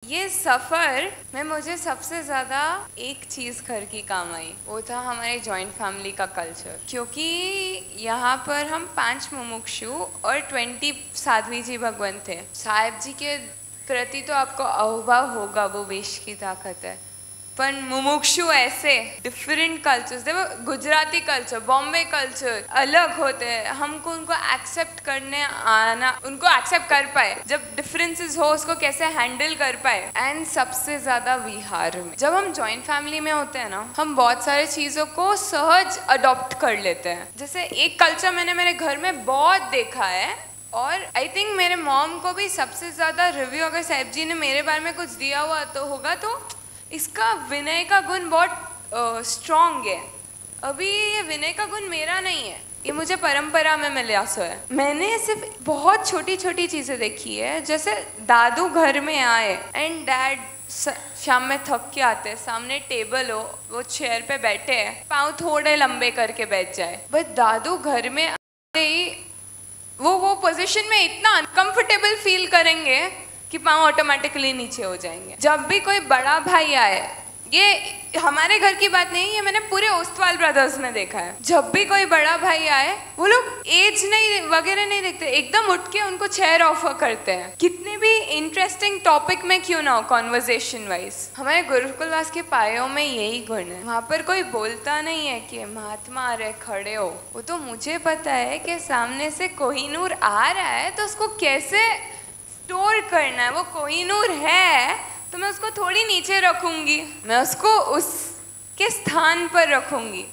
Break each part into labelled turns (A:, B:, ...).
A: ये सफ़र में मुझे सबसे ज़्यादा एक चीज़ घर की काम आई, वो था हमारे जॉइंट फैमिली का कल्चर। क्योंकि यहाँ पर हम 5 मुमुक्षु और 20 साध्वी जी भगवान थे। साहिब जी के प्रति तो आपको अनुभव होगा, वो वेश की ताकत है, पर मुमुक्षु ऐसे डिफरेंट कल्चर्स, देखो गुजराती कल्चर, बॉम्बे कल्चर अलग होते हैं। हमको उनको एक्सेप्ट करने आना, उनको एक्सेप्ट कर पाए, जब डिफरेंसेस हो उसको कैसे हैंडल कर पाए। एंड सबसे ज़्यादा बिहार में जब हम जॉइंट फैमिली में होते हैं ना, हम बहुत सारे चीज़ों को सहज अडॉप्ट कर लेते हैं। जैसे एक कल्चर मैंने मेरे घर में बहुत देखा है, और आई थिंक मेरे मॉम को भी सबसे ज़्यादा रिव्यू अगर साहिब जी ने मेरे बारे में कुछ दिया हुआ तो होगा, तो इसका विनय का गुण बहुत स्ट्रॉन्ग है। अभी ये विनय का गुण मेरा नहीं है, ये मुझे परंपरा में मिला सो है। मैंने सिर्फ बहुत छोटी छोटी चीज़ें देखी है, जैसे दादू घर में आए एंड डैड शाम में थक के आते हैं, सामने टेबल हो, वो चेयर पे बैठे हैं, पाँव थोड़े लंबे करके बैठ जाए, बट दादू घर में आते ही वो पोजीशन में इतना अनकंफर्टेबल फील करेंगे कि पाँव ऑटोमेटिकली नीचे हो जाएंगे। जब भी कोई बड़ा भाई आए, ये हमारे घर की बात नहीं, ये मैंने पूरे ओस्तवाल ब्रदर्स में देखा है, जब भी कोई बड़ा भाई आए वो लोग एज नहीं वगैरह नहीं देखते, एकदम उठ के उनको चेयर ऑफर करते हैं, कितने भी इंटरेस्टिंग टॉपिक में क्यों ना हो, कॉन्वर्जेशन वाइज। हमारे गुरुकुलवास के पायों में यही गुण है। वहाँ पर कोई बोलता नहीं है कि महात्मा आ रहे खड़े हो, वो तो मुझे पता है कि सामने से कोहिनूर आ रहा है तो उसको कैसे स्टोर करना है। वो कोहिनूर है तो मैं उसको थोड़ी नीचे रखूंगी, मैं उसको उसके स्थान पर रखूंगी।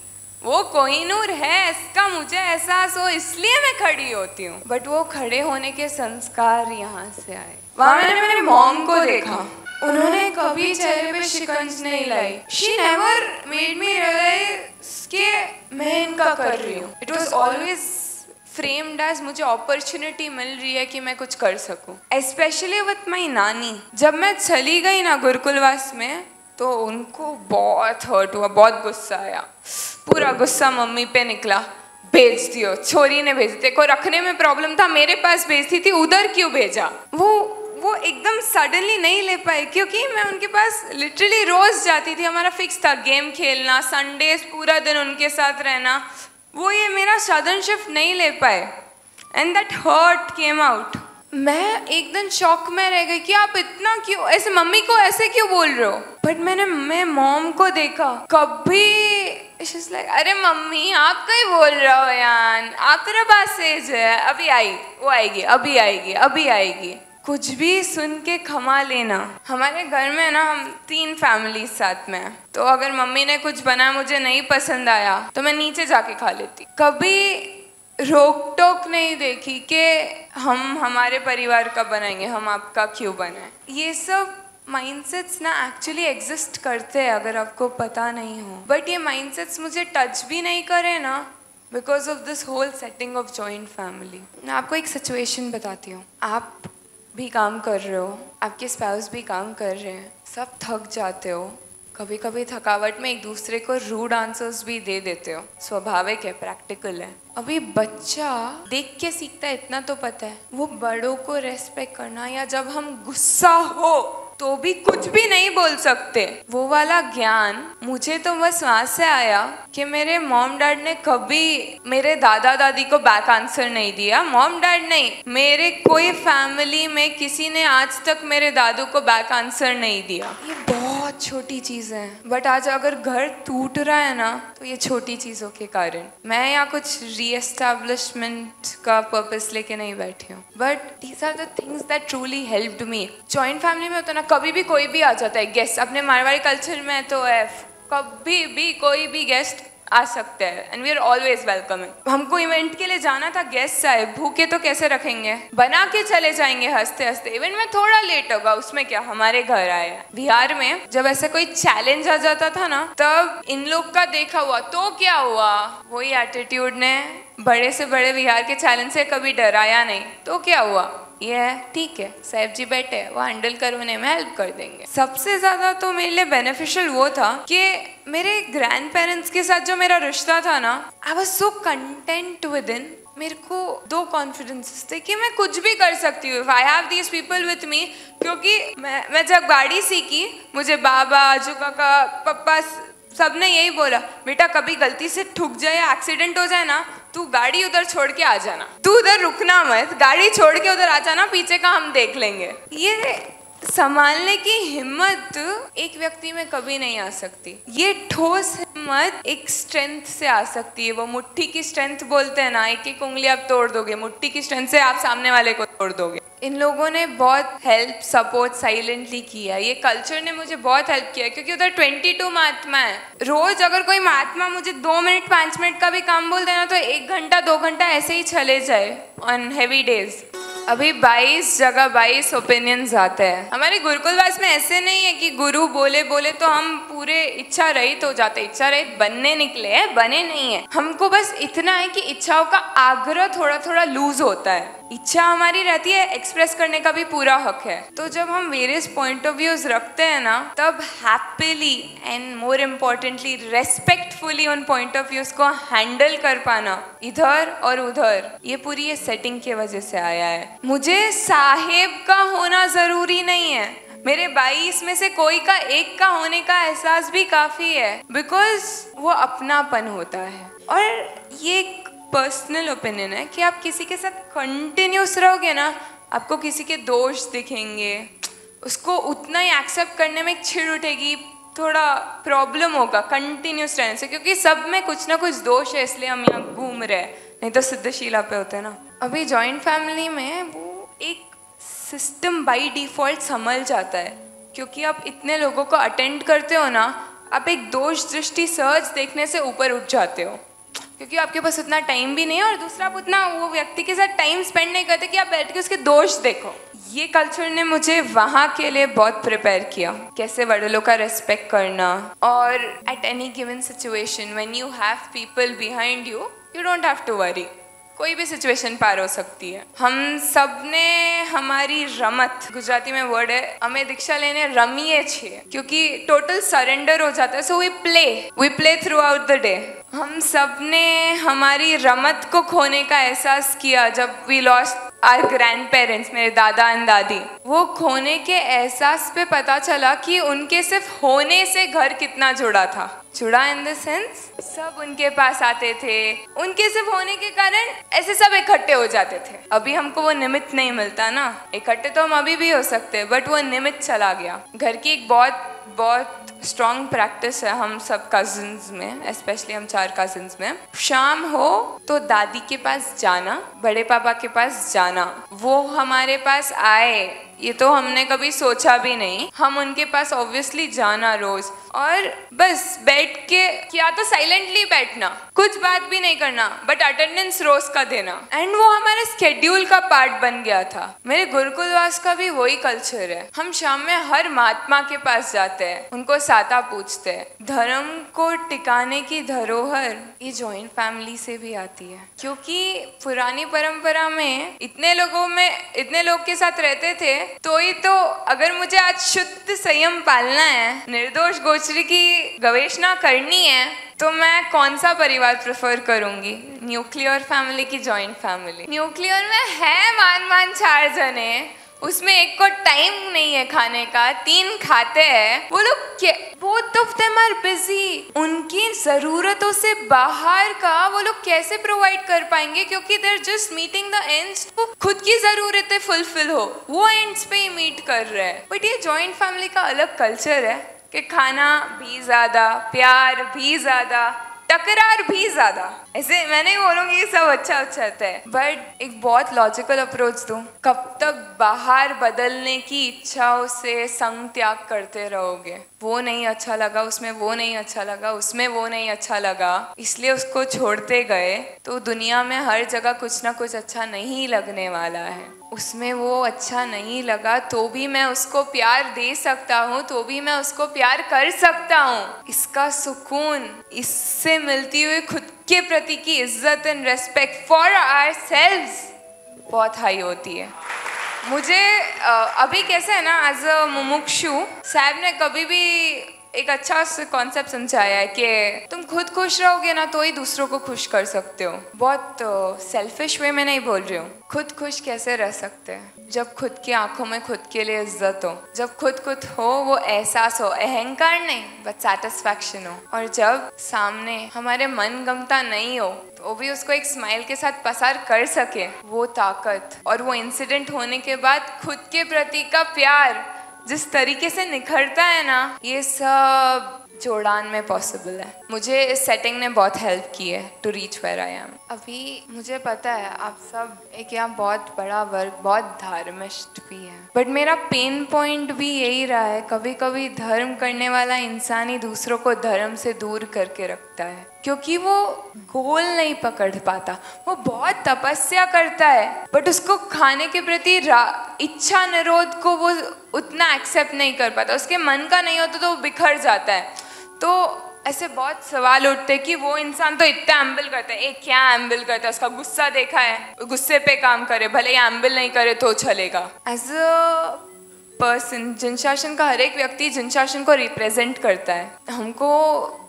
A: वो कोहिनूर है, इसका मुझे एहसास हो, इसलिए मैं खड़ी होती हूँ। बट वो खड़े होने के संस्कार यहाँ से आए। वहाँ मैंने मेरी मॉम को देखा, उन्होंने कभी चेहरे पे शिकंज नहीं लाई। She never made me realize कि मैं इनका कर रही हूँ। It was always framed as मुझे अपॉर्चुनिटी मिल रही है कि मैं कुछ कर सकूं। Especially with my नानी, जब मैं चली गई ना गुरुकुलवास में, तो उनको बहुत हर्ट हुआ, बहुत गुस्सा आया, पूरा गुस्सा मम्मी पे निकला। भेज दियो, छोरी ने भेज दिया, को रखने में प्रॉब्लम था, मेरे पास भेजती थी, उधर क्यों भेजा। वो एकदम सडनली नहीं ले पाए, क्योंकि मैं उनके पास लिटरली रोज जाती थी, हमारा फिक्स था गेम खेलना, संडेज पूरा दिन उनके साथ रहना। वो ये मेरा सडन शिफ्ट नहीं ले पाए and that hurt came out. मैं एकदम शॉक में रह गई कि आप इतना क्यों ऐसे मम्मी को ऐसे क्यों बोल रहे हो। बट मैं मॉम को देखा, कभी शीज़ लाइक अरे मम्मी आप कहीं बोल रहे हो यार, आप तेरा पास एज है, अभी आई वो आएगी, अभी आएगी, अभी आएगी, कुछ भी सुन के क्षमा लेना। हमारे घर में ना हम 3 फैमिली साथ में हैं, तो अगर मम्मी ने कुछ बना मुझे नहीं पसंद आया तो मैं नीचे जाके खा लेती। कभी रोक टोक नहीं देखी कि हम हमारे परिवार का बनाएंगे, हम आपका क्यों बनाए। ये सब माइंडसेट्स ना एक्चुअली एग्जिस्ट करते हैं, अगर आपको पता नहीं हो। बट ये माइंडसेट्स मुझे टच भी नहीं करे ना, because of this whole setting of joint family. मैं आपको एक सिचुएशन बताती हूँ। आप भी काम कर रहे हो, आपके स्पाउस भी काम कर रहे हैं, सब थक जाते हो, कभी कभी थकावट में एक दूसरे को रूड आंसर्स भी दे देते हो, स्वाभाविक है, प्रैक्टिकल है। अभी बच्चा देख के सीखता है, इतना तो पता है, वो बड़ों को रेस्पेक्ट करना, या जब हम गुस्सा हो तो भी कुछ भी नहीं बोल सकते, वो वाला ज्ञान मुझे तो बस वहाँ से आया कि मेरे मॉम डैड ने कभी मेरे दादा दादी को बैक आंसर नहीं दिया। मॉम डैड नहीं, मेरे कोई फैमिली में किसी ने आज तक मेरे दादू को बैक आंसर नहीं दिया। ये बहुत छोटी चीज़ है, बट आज अगर घर टूट रहा है ना, तो ये छोटी चीज़ों के कारण। मैं यहाँ कुछ रीएस्टैब्लिशमेंट का पर्पस लेके नहीं बैठी हूँ, but these are the things that truly helped me. Joint family में होता ना, कभी भी कोई भी आ जाता है गेस्ट, अपने मारवाड़ी कल्चर में तो है, कभी भी कोई भी गेस्ट आ सकते हैं and we are always welcoming. हमको इवेंट के लिए जाना था, गेस्ट आए, भूखे तो कैसे रखेंगे, बना के चले जाएंगे हंसते हंसते। इवेंट में थोड़ा लेट होगा, उसमें क्या, हमारे घर आए हैं। बिहार में जब ऐसे कोई चैलेंज आ जाता था ना, तब इन लोग का देखा हुआ तो क्या हुआ, वही एटीट्यूड ने बड़े से बड़े बिहार के चैलेंज से कभी डराया नहीं, तो क्या हुआ, ये है ठीक है, साहिब जी बैठे वो हैंडल करने में हेल्प कर देंगे। सबसे ज्यादा तो मेरे लिए बेनिफिशियल वो था कि मेरे ग्रैंड पेरेंट्स के साथ जो मेरा रिश्ता था ना, I was so content with in. मेरे को 2 कॉन्फिडेंसेस थे कि मैं कुछ भी कर सकती हूँ, I have these people with me. क्योंकि मैं जब गाड़ी सीखी, मुझे बाबा, आजू काका, पप्पा सबने यही बोला, बेटा कभी गलती से ठुक जाए या एक्सीडेंट हो जाए ना, तू गाड़ी उधर छोड़ के आ जाना, तू उधर रुकना मत, गाड़ी छोड़ के उधर आ जाना, पीछे का हम देख लेंगे। ये संभालने की हिम्मत एक व्यक्ति में कभी नहीं आ सकती। ये ठोस हिम्मत एक स्ट्रेंथ से आ सकती है। वो मुट्ठी की स्ट्रेंथ बोलते हैं ना, एक एक उंगली आप तोड़ दोगे, मुट्ठी की स्ट्रेंथ से आप सामने वाले को तोड़ दोगे। इन लोगों ने बहुत हेल्प, सपोर्ट साइलेंटली किया। ये कल्चर ने मुझे बहुत हेल्प किया, क्योंकि उधर 22 महात्मा है। रोज अगर कोई महात्मा मुझे 2 मिनट 5 मिनट का भी काम बोल देना तो 1 घंटा 2 घंटा ऐसे ही चले जाए ऑन हेवी डेज। अभी 22 जगह 22 ओपिनियंस आते हैं। हमारे गुरुकुलवास में ऐसे नहीं है कि गुरु बोले बोले तो हम पूरे इच्छा रहित हो जाते। इच्छा रहित बनने निकले हैं, बने नहीं है। हमको बस इतना है कि इच्छाओं का आग्रह थोड़ा थोड़ा लूज होता है। इच्छा हमारी रहती है, एक्सप्रेस करने का भी पूरा हक है। तो जब हम वेरियस पॉइंट ऑफ व्यूज रखते हैं ना, तब happily and more importantly respectfully उन पॉइंट ऑफ व्यूज को हैंडल कर पाना इधर और उधर, ये पूरी ये सेटिंग की वजह से आया है। मुझे साहेब का होना जरूरी नहीं है, मेरे 22 में से कोई का एक का होने का एहसास भी काफी है, बिकॉज वो अपनापन होता है। और ये पर्सनल ओपिनियन है कि आप किसी के साथ कंटिन्यूस रहोगे ना, आपको किसी के दोष दिखेंगे, उसको उतना ही एक्सेप्ट करने में छिड़ उठेगी, थोड़ा प्रॉब्लम होगा कंटिन्यूस रहने से, क्योंकि सब में कुछ ना कुछ दोष है, इसलिए हम यहाँ घूम रहे हैं, नहीं तो सिद्धशीला पे होते हैं ना। अभी जॉइंट फैमिली में वो एक सिस्टम बाय डिफॉल्ट संभल जाता है, क्योंकि आप इतने लोगों को अटेंड करते हो ना, आप एक दोष दृष्टि सहज देखने से ऊपर उठ जाते हो, क्योंकि आपके पास उतना टाइम भी नहीं है, और दूसरा आप उतना वो व्यक्ति के साथ टाइम स्पेंड नहीं करते कि आप बैठ के उसके दोष देखो। ये कल्चर ने मुझे वहाँ के लिए बहुत प्रिपेयर किया, कैसे बड़ों का रेस्पेक्ट करना। और at any given situation when you have people behind you, you don't have to worry, कोई भी सिचुएशन पार हो सकती है। हम सब ने हमारी रमत, गुजराती में वर्ड है, हमें दीक्षा लेने रमीए छे, क्योंकि टोटल सरेंडर हो जाता है। So we play throughout the day. हम सब ने हमारी रमत को खोने का एहसास किया जब we lost our grandparents, मेरे दादा एंड दादी। वो खोने के एहसास पे पता चला कि उनके सिर्फ होने से घर कितना जुड़ा था। जुड़ा इन द सेंस सब उनके पास आते थे, उनके सिर्फ होने के कारण ऐसे सब इकट्ठे हो जाते थे। अभी हमको वो निमित्त नहीं मिलता ना, इकट्ठे तो हम अभी भी हो सकते हैं, बट वो निमित्त चला गया। घर की एक बहुत स्ट्रॉन्ग प्रैक्टिस है हम सब कजिन्स में, स्पेशली हम 4 कजिन्स में, शाम हो तो दादी के पास जाना, बड़े पापा के पास जाना, वो हमारे पास आए ये तो हमने कभी सोचा भी नहीं, हम उनके पास ऑब्वियसली जाना रोज, और बस बैठ के या तो साइलेंटली बैठना, कुछ बात भी नहीं करना, बट अटेंडेंस रोज का देना, एंड वो हमारे स्केड्यूल का पार्ट बन गया था। मेरे गुरुकुलवास का भी वही कल्चर है। हम शाम में हर महात्मा के पास जाते हैं, उनको साता पूछते हैं। धर्म को टिकाने की धरोहर ये जॉइंट फैमिली से भी आती है, क्योंकि पुरानी परंपरा में इतने लोग के साथ रहते थे, तो ही तो अगर मुझे आज शुद्ध संयम पालना है, निर्दोष गोचरी की गवेषणा करनी है, तो मैं कौन सा परिवार प्रेफर करूंगी, न्यूक्लियर फैमिली की जॉइंट फैमिली। न्यूक्लियर में है मान 4 जने, उसमें एक को टाइम नहीं है खाने का, 3 खाते हैं, वो लोग both of them are busy, उनकी जरूरतों से बाहर का वो लोग कैसे प्रोवाइड कर पाएंगे, क्योंकि they're just meeting the ends, तो खुद की जरूरतें फुलफिल हो, वो एंड्स पे ही मीट कर रहे हैं। बट ये जॉइंट फैमिली का अलग कल्चर है कि खाना भी ज्यादा, प्यार भी ज्यादा, टकरार भी ज्यादा। ऐसे मैं नहीं बोलूंगी सब अच्छा होता है, बट एक बहुत लॉजिकल अप्रोच दूं, कब तक बाहर बदलने की इच्छाओं से संग त्याग करते रहोगे। वो नहीं अच्छा लगा उसमें, वो नहीं अच्छा लगा उसमें, वो नहीं अच्छा लगा, इसलिए उसको छोड़ते गए, तो दुनिया में हर जगह कुछ ना कुछ अच्छा नहीं लगने वाला है। उसमें वो अच्छा नहीं लगा तो भी मैं उसको प्यार दे सकता हूँ, तो भी मैं उसको प्यार कर सकता हूँ। इसका सुकून, इससे मिलती हुई खुद के प्रति की इज्जत एंड रेस्पेक्ट फॉर आवरसेल्व्स बहुत हाई होती है। मुझे अभी कैसे है ना, एज अ मुमुक्षु, साहब ने कभी भी एक अच्छा कॉन्सेप्ट समझाया है कि तुम खुद खुश रहोगे ना तो ही दूसरों को खुश कर सकते हो। बहुत सेल्फिश वे में नहीं बोल रही हूँ। खुद खुश कैसे रह सकते हैं जब खुद की आंखों में खुद के लिए इज्जत हो, जब खुद हो वो एहसास हो, अहंकार नहीं बट सेटिस्फैक्शन हो, और जब सामने हमारे मन गमता नहीं हो तो भी उसको एक स्माइल के साथ पसार कर सके, वो ताकत और वो इंसिडेंट होने के बाद खुद के प्रति का प्यार जिस तरीके से निखरता है ना, ये सब जोड़ान में पॉसिबल है। मुझे इस सेटिंग ने बहुत हेल्प की है to reach where I am. अभी मुझे पता है आप सब एक यहाँ बहुत बड़ा वर्ग, बहुत धार्मिष्ट भी है, बट मेरा पेन पॉइंट भी यही रहा है, कभी कभी धर्म करने वाला इंसान ही दूसरों को धर्म से दूर करके रखता है, क्योंकि वो गोल नहीं पकड़ पाता। वो बहुत तपस्या करता है बट उसको खाने के प्रति इच्छा निरोध को वो उतना एक्सेप्ट नहीं कर पाता, उसके मन का नहीं होता तो वो बिखर जाता है। तो ऐसे बहुत सवाल उठते हैं कि वो इंसान तो इतना एम्बल करता है, क्या एम्बल करता है, उसका गुस्सा देखा है, गुस्से पे काम करे, भले ही एम्बल नहीं करे तो चलेगा। एज अ पर्सन जिनशासन का हर एक व्यक्ति जिनशासन को रिप्रेजेंट करता है। हमको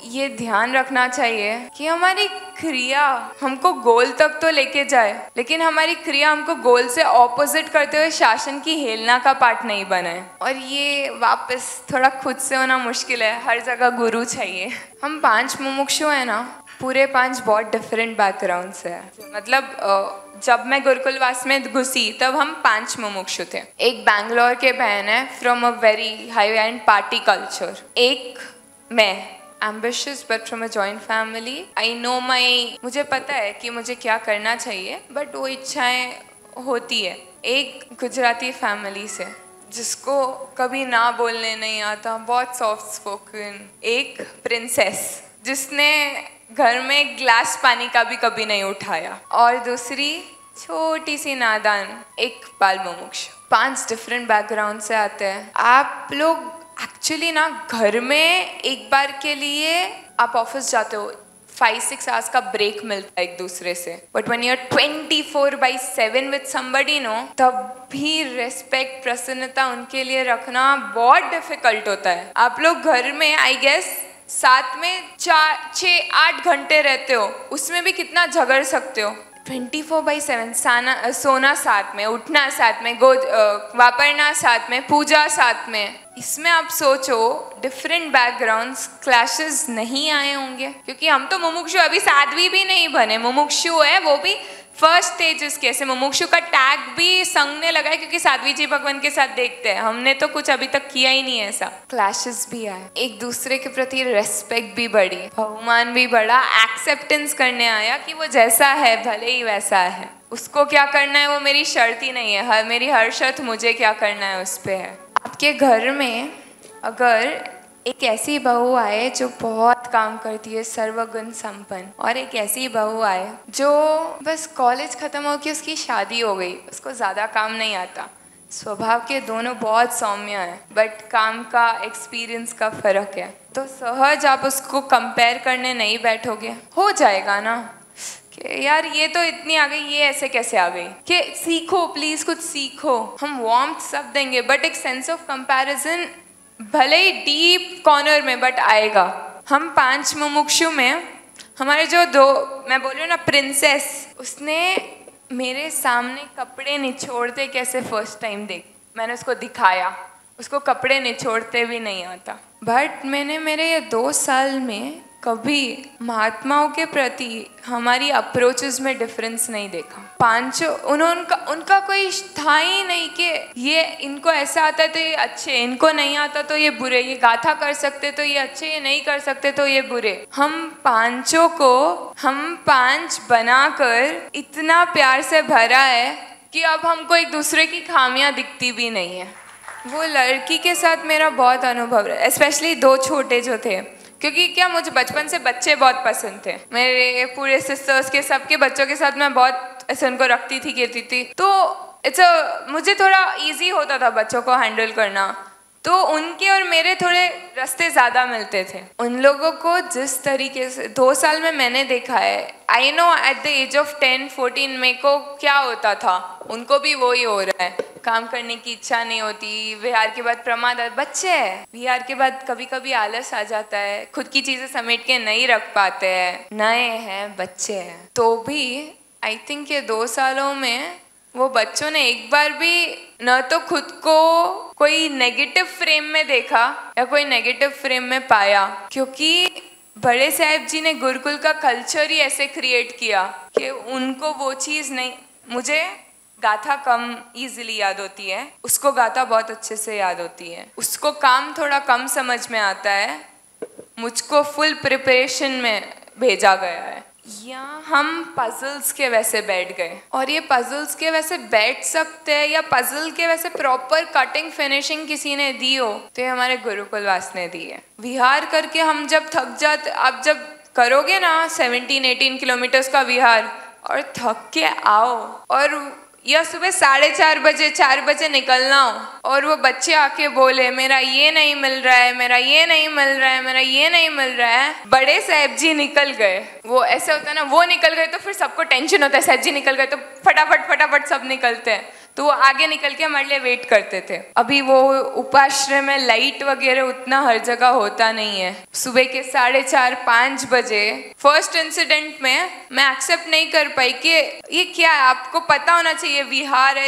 A: ये ध्यान रखना चाहिए कि हमारी क्रिया हमको गोल तक तो लेके जाए, लेकिन हमारी क्रिया हमको गोल से ऑपोजिट करते हुए शासन की हेलना का पार्ट नहीं बनाए। और ये वापस थोड़ा खुद से होना मुश्किल है, हर जगह गुरु चाहिए। हम 5 मुमुक्षु हैं ना, पूरे 5 बहुत डिफरेंट बैकग्राउंड से है। मतलब जब मैं गुरुकुलवास में घुसी तब हम 5 मुमुक्षु थे। एक बैंगलोर के बहन है from a very high and party culture, एक मैं ambitious but from a joint family. I know मुझे पता है कि मुझे क्या करना चाहिए बट वो इच्छाएं होती है। एक गुजराती फैमिली से जिसको कभी ना बोलने नहीं आता, बहुत सॉफ्ट स्पोकन। एक प्रिंसेस जिसने घर में एक ग्लास पानी का भी कभी नहीं उठाया, और दूसरी छोटी सी नादान एक बाल मुमुक्षु। 5 डिफरेंट बैकग्राउंड से आते हैं। आप लोग एक्चुअली ना घर में एक बार के लिए आप ऑफिस जाते हो, 5-6 आवर्स का ब्रेक मिलता है एक दूसरे से, but when you are 24/7 with somebody no, तब भी रेस्पेक्ट, प्रसन्नता उनके लिए रखना बहुत डिफिकल्ट होता है। आप लोग घर में आई गेस साथ में 4-6-8 घंटे रहते हो, उसमें भी कितना झगड़ सकते हो। 24/7 सोना साथ में, उठना साथ में, वापरना साथ में, पूजा साथ में। इसमें आप सोचो डिफरेंट बैकग्राउंड्स, क्लैशेस नहीं आए होंगे, क्योंकि हम तो मुमुक्षु अभी साध्वी भी नहीं बने, मुमुक्षु है वो भी फर्स्ट स्टेजेस के। ऐसे मुमुक्षु का टैग भी संघ ने लगाया क्योंकि साध्वी जी भगवान के साथ देखते हैं, हमने तो कुछ अभी तक किया ही नहीं है ऐसा। क्लैशेस भी आए, एक दूसरे के प्रति रेस्पेक्ट भी बढ़ी, बहुमान भी बढ़ा, एक्सेप्टेंस करने आया कि वो जैसा है भले ही वैसा है, उसको क्या करना है वो मेरी शर्त ही नहीं है, मेरी हर शर्त मुझे क्या करना है उस पे है। आपके घर में अगर एक ऐसी बहू आए जो बहुत काम करती है, सर्वगुण संपन्न, और एक ऐसी बहू आए जो बस कॉलेज खत्म हो के उसकी शादी हो गई, उसको ज़्यादा काम नहीं आता, स्वभाव के दोनों बहुत सौम्य है बट काम का एक्सपीरियंस का फर्क है, तो सहज आप उसको कंपेयर करने नहीं बैठोगे। हो जाएगा ना कि यार ये तो इतनी आ गई, ये ऐसे कैसे आ गई, कि सीखो प्लीज, कुछ सीखो। हम वार्मथ सब देंगे बट एक सेंस ऑफ कंपैरिजन भले ही डीप कॉर्नर में बट आएगा। हम 5 मुमुक्षु में हमारे जो 2, मैं बोल रही हूँ ना प्रिंसेस, उसने मेरे सामने कपड़े निचोड़ते कैसे फर्स्ट टाइम मैंने उसको दिखाया, उसको कपड़े निचोड़ते भी नहीं आता, बट मैंने मेरे ये 2 साल में कभी महात्माओं के प्रति हमारी अप्रोचेस में डिफरेंस नहीं देखा। 5 उनका कोई था ही नहीं कि ये इनको ऐसा आता है तो ये अच्छे, इनको नहीं आता तो ये बुरे, ये गाथा कर सकते तो ये अच्छे, ये नहीं कर सकते तो ये बुरे। हम 5 को हम 5 बनाकर इतना प्यार से भरा है कि अब हमको एक दूसरे की खामियां दिखती भी नहीं है। वो लड़की के साथ मेरा बहुत अनुभव है, स्पेशली 2 छोटे जो थे, क्योंकि क्या मुझे बचपन से बच्चे बहुत पसंद थे, मेरे पूरे सिस्टर्स के सबके बच्चों के साथ मैं बहुत ऐसे उनको रखती थी, कहती थी, तो मुझे थोड़ा इजी होता था बच्चों को हैंडल करना। तो उनके और मेरे थोड़े रास्ते ज़्यादा मिलते थे। उन लोगों को जिस तरीके से 2 साल में मैंने देखा है, I know at the age of 10-14 मेरे को क्या होता था, उनको भी वही हो रहा है। काम करने की इच्छा नहीं होती, विहार के बाद प्रमाद, बच्चे हैं, विहार के बाद कभी कभी आलस आ जाता है, खुद की चीज़ें समेट के नहीं रख पाते हैं, नए हैं, बच्चे हैं। तो भी आई थिंक ये 2 सालों में वो बच्चों ने एक बार भी न तो खुद को कोई नेगेटिव फ्रेम में देखा या कोई नेगेटिव फ्रेम में पाया, क्योंकि बड़े साहब जी ने गुरुकुल का कल्चर ही ऐसे क्रिएट किया कि उनको वो चीज़ नहीं, मुझे गाथा कम इजीली याद होती है, उसको गाथा बहुत अच्छे से याद होती है, उसको काम थोड़ा कम समझ में आता है, मुझको फुल प्रिपरेशन में भेजा गया है। या हम पजल्स के वैसे बैठ गए, और ये पजल्स के वैसे बैठ सकते हैं या पजल के वैसे प्रॉपर कटिंग फिनिशिंग किसी ने दी हो तो ये हमारे गुरुकुलवास ने दी है। विहार करके हम जब थक जाते, आप जब करोगे ना 17-18 किलोमीटर्स का विहार और थक के आओ, और या सुबह 4:30 4 बजे निकलना हो और वो बच्चे आके बोले मेरा ये नहीं मिल रहा है, मेरा ये नहीं मिल रहा है, मेरा ये नहीं मिल रहा है, बड़े साहब जी निकल गए, वो ऐसा होता है ना, वो निकल गए तो फिर सबको टेंशन होता है, साहब जी निकल गए तो फटाफट फटाफट सब निकलते हैं, तो वो आगे निकल के हमारे लिए वेट करते थे। अभी वो उपाश्रय में लाइट वगैरह उतना हर जगह होता नहीं है। सुबह के 4:30-5 बजे फर्स्ट इंसिडेंट में मैं एक्सेप्ट नहीं कर पाई कि ये क्या है, आपको पता होना चाहिए विहार है,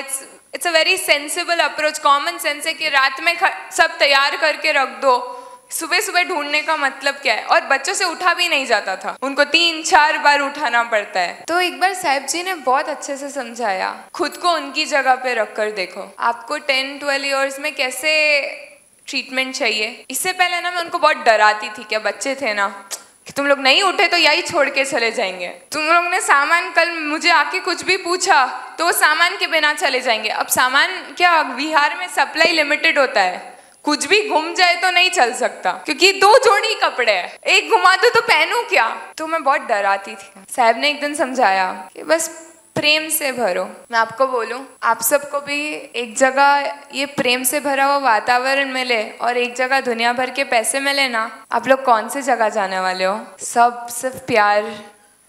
A: it's a very sensible approach, common sense है कि रात में सब तैयार करके रख दो, सुबह सुबह ढूंढने का मतलब क्या है। और बच्चों से उठा भी नहीं जाता था, उनको 3-4 बार उठाना पड़ता है। तो एक बार साहब जी ने बहुत अच्छे से समझाया, खुद को उनकी जगह पे रख कर देखो, आपको 10-12 ईयर्स में कैसे ट्रीटमेंट चाहिए। इससे पहले ना मैं उनको बहुत डराती थी, क्या बच्चे थे ना, कि तुम लोग नहीं उठे तो यही छोड़ के चले जाएंगे, तुम लोग ने सामान कल मुझे आके कुछ भी पूछा तो वो सामान के बिना चले जाएंगे। अब सामान क्या, विहार में सप्लाई लिमिटेड होता है, कुछ भी घूम जाए तो नहीं चल सकता, क्योंकि 2 जोड़ी कपड़े हैं, एक घुमा दो तो पहनूं क्या। तो मैं बहुत डराती थी। साहब ने एक दिन समझाया कि बस प्रेम से भरो। मैं आपको बोलूं, आप सबको भी एक जगह ये प्रेम से भरा हुआ वातावरण मिले और एक जगह दुनिया भर के पैसे मिले ना, आप लोग कौन सी जगह जाने वाले हो। सब सिर्फ प्यार,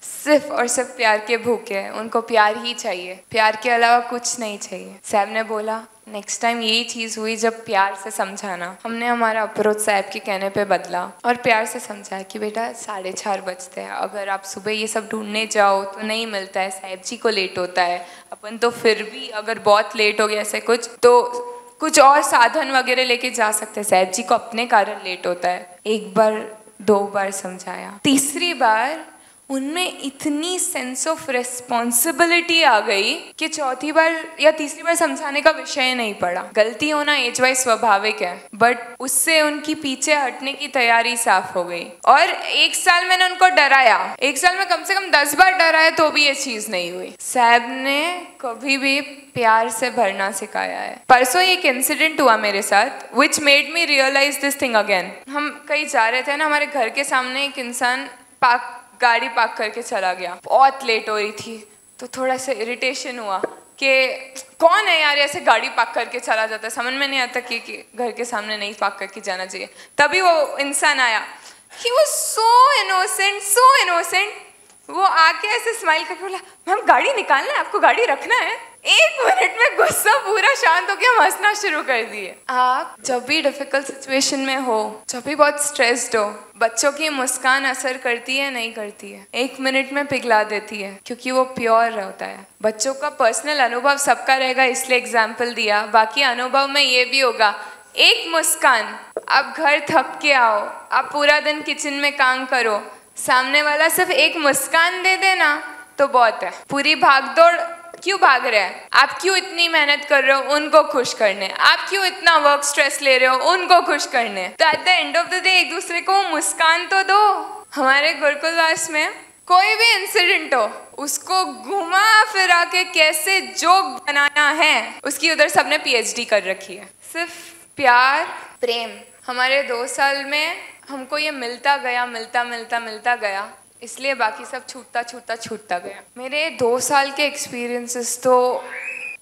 A: सिर्फ और सिर्फ प्यार के भूखे हैं, उनको प्यार ही चाहिए, प्यार के अलावा कुछ नहीं चाहिए। साहब ने बोला नेक्स्ट टाइम यही चीज़ हुई जब प्यार से समझाना। हमने हमारा अप्रोच साहब के कहने पे बदला और प्यार से समझाया कि बेटा 4:30 बजते हैं, अगर आप सुबह ये सब ढूंढने जाओ तो नहीं मिलता है, साहब जी को लेट होता है, अपन तो फिर भी अगर बहुत लेट हो गया ऐसे कुछ तो कुछ और साधन वगैरह लेके जा सकते हैं, साहब जी को अपने कारण लेट होता है। 1 बार 2 बार समझाया, तीसरी बार उनमें इतनी सेंस ऑफ रिस्पॉन्सिबिलिटी आ गई कि चौथी बार या तीसरी बार समझाने का विषय नहीं पड़ा। गलती होना एज वाइज स्वाभाविक है, बट उससे उनकी पीछे हटने की तैयारी साफ हो गई। और 1 साल मैंने उनको डराया, 1 साल में कम से कम 10 बार डराया तो भी ये चीज नहीं हुई। साहब ने कभी भी प्यार से भरना सिखाया है। परसों एक इंसिडेंट हुआ मेरे साथ which made me realise this thing again. हम कहीं जा रहे थे ना, हमारे घर के सामने एक इंसान गाड़ी पार्क करके चला गया, बहुत लेट हो रही थी, तो थोड़ा सा इरिटेशन हुआ कि कौन है यार ऐसे गाड़ी पार्क करके चला जाता है, समझ में नहीं आता कि घर के सामने नहीं पार्क करके जाना चाहिए। तभी वो इंसान आया, he was so innocent, so innocent, वो आके ऐसे स्माइल करके बोला मैम गाड़ी निकालना है, आपको गाड़ी रखना है। 1 मिनट में गुस्सा पूरा शांत हो गया, हंसना शुरू कर दिए। आप जब भी डिफिकल्ट सिचुएशन में हो, जब भी बहुत स्ट्रेस्ड हो, बच्चों की मुस्कान असर करती है नहीं करती है, 1 मिनट में पिघला देती है, क्योंकि वो प्योर होता है। बच्चों का पर्सनल अनुभव सबका रहेगा, इसलिए एग्जाम्पल दिया, बाकी अनुभव में ये भी होगा। एक मुस्कान, आप घर थक के आओ, आप पूरा दिन किचन में काम करो, सामने वाला सिर्फ एक मुस्कान दे देना तो बहुत है। पूरी भागदौड़ क्यों भाग रहे हैं, आप क्यों इतनी मेहनत कर रहे हो उनको खुश करने, आप क्यों इतना वर्क स्ट्रेस ले रहे हो उनको खुश करने, तो at the end of the day एक दूसरे को मुस्कान तो दो। हमारे गुरुकुलवास में कोई भी इंसिडेंट हो, उसको घुमा फिरा के कैसे जोक बनाना है, उसकी उधर सबने PhD कर रखी है। सिर्फ प्यार प्रेम। हमारे 2 साल में हमको ये मिलता गया, इसलिए बाकी सब छूटता गया। मेरे 2 साल के एक्सपीरियंसेस तो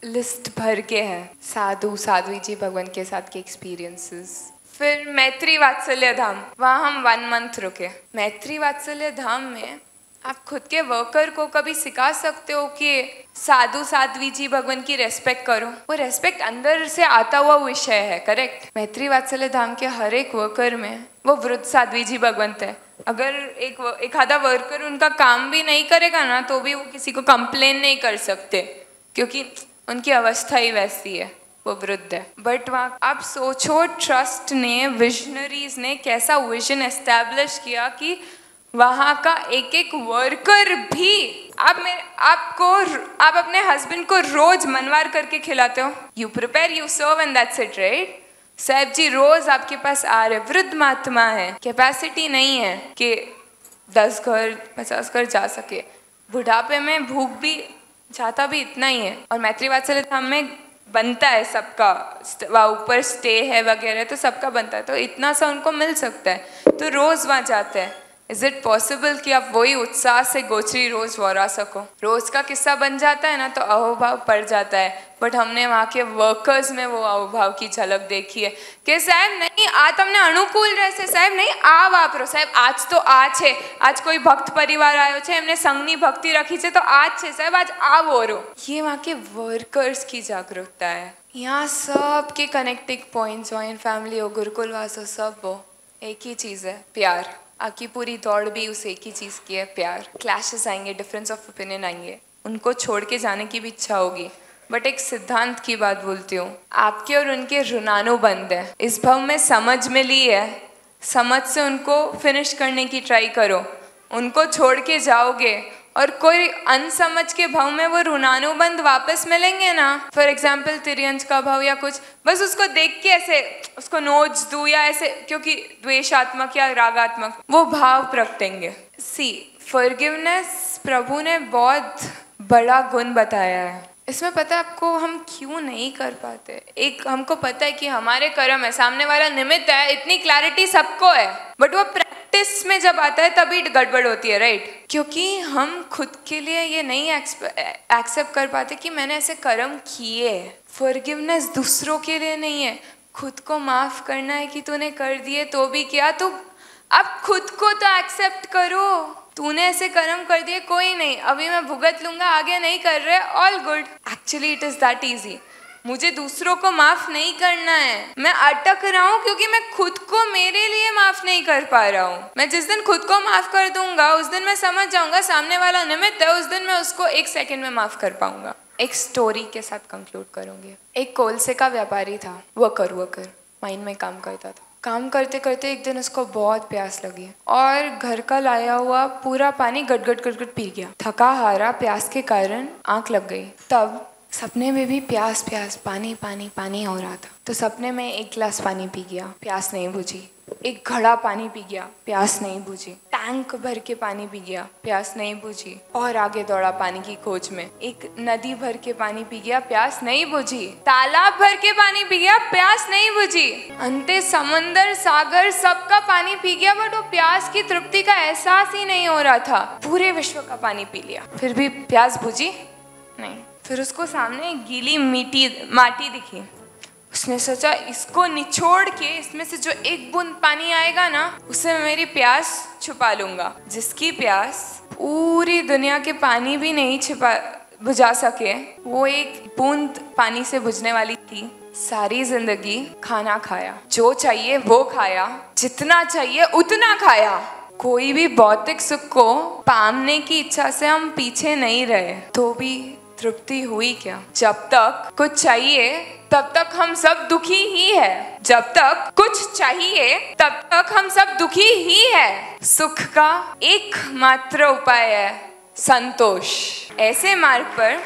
A: लिस्ट भर के है साधु साध्वी जी भगवान के साथ के एक्सपीरियंसेस। फिर मैत्री वात्सल्य धाम, वहाँ हम 1 मंथ रुके। मैत्री वात्सल्य धाम में आप खुद के वर्कर को कभी सिखा सकते हो कि साधु साध्वी जी भगवान की रेस्पेक्ट करो। वो रेस्पेक्ट अंदर से आता हुआ विषय है, करेक्ट। मैत्री वात्सल्य धाम के हर एक वर्कर में वो वृद्ध साध्वी जी भगवंत है। अगर एक आधा वर्कर उनका काम भी नहीं करेगा ना तो भी वो किसी को कंप्लेन नहीं कर सकते, क्योंकि उनकी अवस्था ही वैसी है, वो वृद्ध है। बट वहाँ आप सोचो, ट्रस्ट ने, विजनरीज ने कैसा विजन एस्टैब्लिश किया कि वहाँ का एक एक वर्कर भी आप अपने हस्बैंड को रोज मनवार करके खिलाते हो। You prepare, you serve and that's it, right. साहब जी रोज आपके पास आ रहे, वृद्ध महात्मा है, कैपेसिटी नहीं है कि 10 घर 50 घर जा सके। बुढ़ापे में भूख भी जाता भी इतना ही है। और मैत्री वात्सल्य धाम में बनता है सबका, वहाँ ऊपर स्टे है वगैरह, तो सबका बनता है, तो इतना सा उनको मिल सकता है, तो रोज वहाँ जाते हैं। इज इट पॉसिबल कि आप वही उत्साह से गोचरी रोज वरा सको? रोज का किस्सा बन जाता है ना तो अहोभाव पड़ जाता है। बट हमने वहाँ के वर्कर्स में वो अहोभाव की झलक देखी है कि साहब नहीं आ તમને अनुकूल રહેશે, સાહેબ નહીં આ વાપરો, સાહેબ આજ તો આ છે, આજ કોઈ ભક્ત પરિવાર આવ્યો છે, એમને સંઘની ભક્તિ રખી છે, તો આજ છે સાહેબ, આજ આ વોરો। ये वहाँ के वर्कर्स की जागरूकता है। यहाँ सब के कनेक्टिंग पॉइंट्स, जॉइंट फैमिली हो, गुरुकुल वास हो, सब हो, एक ही चीज़ है, प्यार। आपकी पूरी दौड़ भी उस एक ही चीज़ की है, प्यार। क्लैशेस आएंगे, डिफरेंस ऑफ ओपिनियन आएंगे, उनको छोड़ के जाने की भी इच्छा होगी, बट एक सिद्धांत की बात बोलती हूँ, आपके और उनके ऋणानुबंध है। इस भाव में समझ मिली है, समझ से उनको फिनिश करने की ट्राई करो। उनको छोड़ के जाओगे और कोई अनसमझ के भाव में वो ऋणानुबंध वापस मिलेंगे ना, फॉर एग्जाम्पल तिर्यंच का भाव या कुछ, बस उसको देख के ऐसे उसको नोच दूँ या ऐसे, क्योंकि द्वेषात्मक या रागात्मक वो भाव प्रगटेंगे। सी फॉरगिवनेस प्रभु ने बहुत बड़ा गुण बताया है। इसमें पता है आपको हम क्यों नहीं कर पाते? एक हमको पता है कि हमारे कर्म है, सामने वाला निमित्त है, इतनी क्लैरिटी सबको है, बट वो प्रैक्टिस में जब आता है तभी गड़बड़ होती है, राइट। क्योंकि हम खुद के लिए ये नहीं एक्सेप्ट कर पाते कि मैंने ऐसे कर्म किए। फॉरगिवनेस दूसरों के लिए नहीं है, खुद को माफ करना है कि तूने कर दिए तो भी किया, तो अब खुद को तो एक्सेप्ट करो। तूने ऐसे कर्म कर दिए, कोई नहीं, अभी मैं भुगत लूंगा, आगे नहीं कर रहे, all good. Actually it is that easy. मुझे दूसरों को माफ नहीं करना है, मैं अटक रहा हूँ क्योंकि मैं खुद को मेरे लिए माफ नहीं कर पा रहा हूँ। मैं जिस दिन खुद को माफ कर दूंगा उस दिन मैं समझ जाऊंगा सामने वाला निमित्त है, उस दिन मैं उसको 1 सेकंड में माफ कर पाऊंगा। एक स्टोरी के साथ कंक्लूड करूंगी। एक कोलसे का व्यापारी था, वर्कर माइन में काम करता था। काम करते करते एक दिन उसको बहुत प्यास लगी और घर का लाया हुआ पूरा पानी गट गट पी गया। थका हारा प्यास के कारण आंख लग गई। तब सपने में भी प्यास पानी हो रहा था, तो सपने में 1 गिलास पानी पी गया, प्यास नहीं बुझी। 1 घड़ा पानी पी गया, प्यास नहीं बुझी। टैंक भर के पानी पी गया, प्यास नहीं बुझी। और आगे दौड़ा पानी की खोज में। एक नदी भर के पानी पी गया, प्यास नहीं बुझी। तालाब भर के पानी पी गया, प्यास नहीं बुझी। अंते समंदर सागर सबका पानी पी गया, बट वो प्यास की तृप्ति का एहसास ही नहीं हो रहा था। पूरे विश्व का पानी पी लिया, फिर भी प्यास बुझी नहीं। फिर उसको सामने गीली माटी दिखी। उसने सोचा इसको निचोड़ के इसमें से जो 1 बूंद पानी आएगा ना, उससे मैं मेरी प्यास छुपा लूंगा। जिसकी प्यास पूरी दुनिया के पानी भी नहीं बुझा सके, वो 1 बूंद पानी से बुझने वाली थी। सारी जिंदगी खाना खाया, जो चाहिए वो खाया, जितना चाहिए उतना खाया। कोई भी भौतिक सुख को पाने की इच्छा से हम पीछे नहीं रहे, तो भी तृप्ति हुई क्या? जब तक कुछ चाहिए तब तक हम सब दुखी ही है। जब तक कुछ चाहिए तब तक हम सब दुखी ही है। सुख का एकमात्र उपाय है संतोष। ऐसे मार्ग पर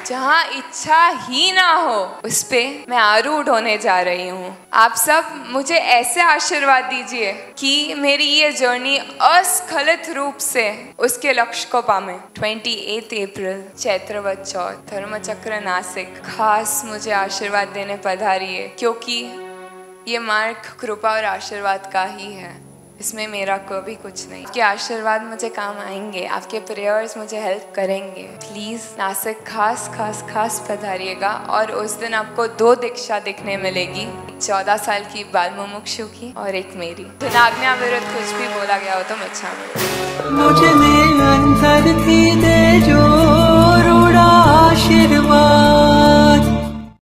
A: जहाँ इच्छा ही ना हो, उस पे मैं आरूढ़ होने जा रही हूँ। आप सब मुझे ऐसे आशीर्वाद दीजिए कि मेरी ये जर्नी अस्खलित रूप से उसके लक्ष्य को पावे। 28 अप्रैल चैत्रवत चौथ, धर्मचक्र नासिक खास मुझे आशीर्वाद देने पधारिए, क्योंकि ये मार्ग कृपा और आशीर्वाद का ही है। इसमें मेरा कभी कुछ नहीं। आपके आशीर्वाद मुझे काम आएंगे, आपके प्रेयर्स मुझे हेल्प करेंगे। प्लीज़ नासिक खास खास खास पधारिएगा। और उस दिन आपको 2 दीक्षा देखने मिलेगी, 14 साल की बाल मुमुक्षु की और एक मेरी। बिना आज्ञा विरुद्ध कुछ भी बोला गया हो तो अच्छा
B: मुझे अंतर थी दे जो रूड़ा आशीर्वाद।